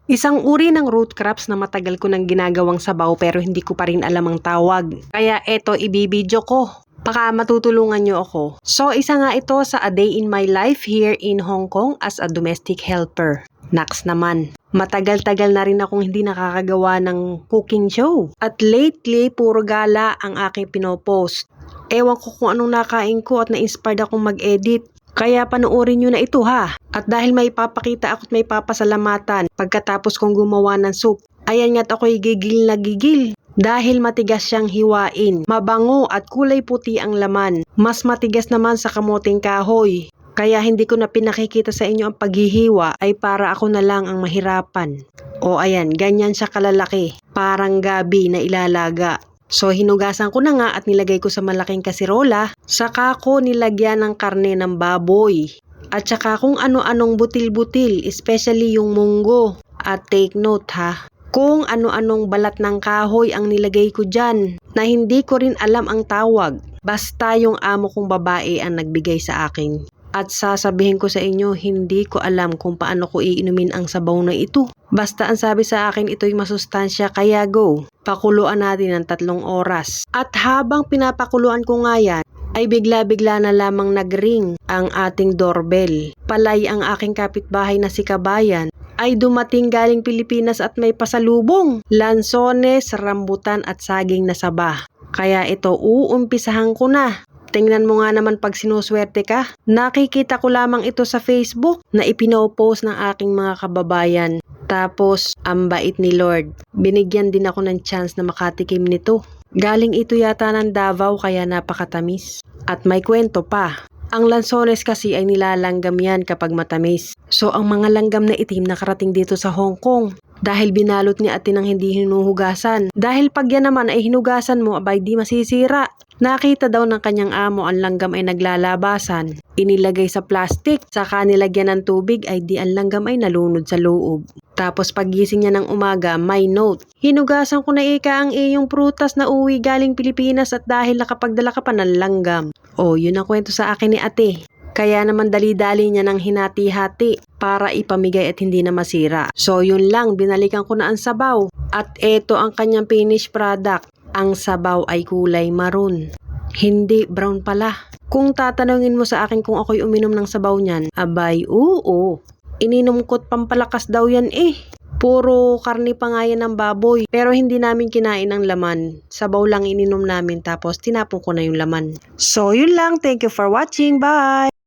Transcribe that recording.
Isang uri ng root crops na matagal ko nang ginagawang sabaw pero hindi ko pa rin alam ang tawag. Kaya eto ibibidyo ko. Baka matutulungan nyo ako. So isa nga ito sa a day in my life here in Hong Kong as a domestic helper. Naks naman. Matagal-tagal na rin akong hindi nakakagawa ng cooking show. At lately, puro gala ang aking pinopost. Ewan ko kung anong nakain ko at na-inspired akong mag-edit. Kaya panoorin nyo na ito ha. At dahil may papakita ako at may papasalamatan pagkatapos kong gumawa ng soup, ayan nga't ako'y gigil na gigil. Dahil matigas siyang hiwain, mabango at kulay puti ang laman. Mas matigas naman sa kamuting kahoy. Kaya hindi ko na pinakikita sa inyo ang paghihiwa ay para ako na lang ang mahirapan. O ayan, ganyan siya kalalaki. Parang gabi na ilalaga. So hinugasan ko na nga at nilagay ko sa malaking kasirola. Saka ko nilagyan ng karne ng baboy. At saka kung ano-anong butil-butil, especially yung munggo. At take note ha, kung ano-anong balat ng kahoy ang nilagay ko dyan na hindi ko rin alam ang tawag. Basta yung amo kong babae ang nagbigay sa akin. At sasabihin ko sa inyo, hindi ko alam kung paano ko iinumin ang sabaw na ito. Basta ang sabi sa akin, ito'y masustansya, kaya go. Pakuluan natin ng 3 oras. At habang pinapakuluan ko nga yan, ay bigla-bigla na lamang nagring ang ating doorbell. Palay ang aking kapitbahay na si Kabayan ay dumating galing Pilipinas at may pasalubong. Lansones, rambutan at saging na saba. Kaya ito, uumpisahan ko na. Tingnan mo nga naman pag sinuswerte ka. Nakikita ko lamang ito sa Facebook na ipinopost ng aking mga kababayan. Tapos, ang bait ni Lord. Binigyan din ako ng chance na makatikim nito. Galing ito yata ng Davao kaya napakatamis. At may kwento pa. Ang lansones kasi ay nilalanggam yan kapag matamis. So, ang mga langgam na itim nakarating dito sa Hong Kong. Dahil binalot ni ate ng hindi hinuhugasan. Dahil pag yan naman ay hinugasan mo, abay di masisira. Nakita daw ng kanyang amo ang langgam ay naglalabasan. Inilagay sa plastic, saka nilagyan ng tubig ay di ang langgam ay nalunod sa loob. Tapos paggising niya ng umaga, may note. Hinugasan ko na ika ang iyong prutas na uwi galing Pilipinas at dahil nakapagdala ka pa ng langgam. Oh, yun ang kwento sa akin ni ate. Kaya naman dali-dali niya ng hinati-hati para ipamigay at hindi na masira. So yun lang, binalikan ko na ang sabaw. At eto ang kanyang finished product. Ang sabaw ay kulay maroon. Hindi, brown pala. Kung tatanungin mo sa akin kung ako'y uminom ng sabaw niyan, abay, oo. Ininom ko't pampalakas daw yan eh. Puro karni pa nga yan ng baboy. Pero hindi namin kinain ang laman. Sabaw lang ininom namin tapos tinapon ko na yung laman. So yun lang. Thank you for watching. Bye!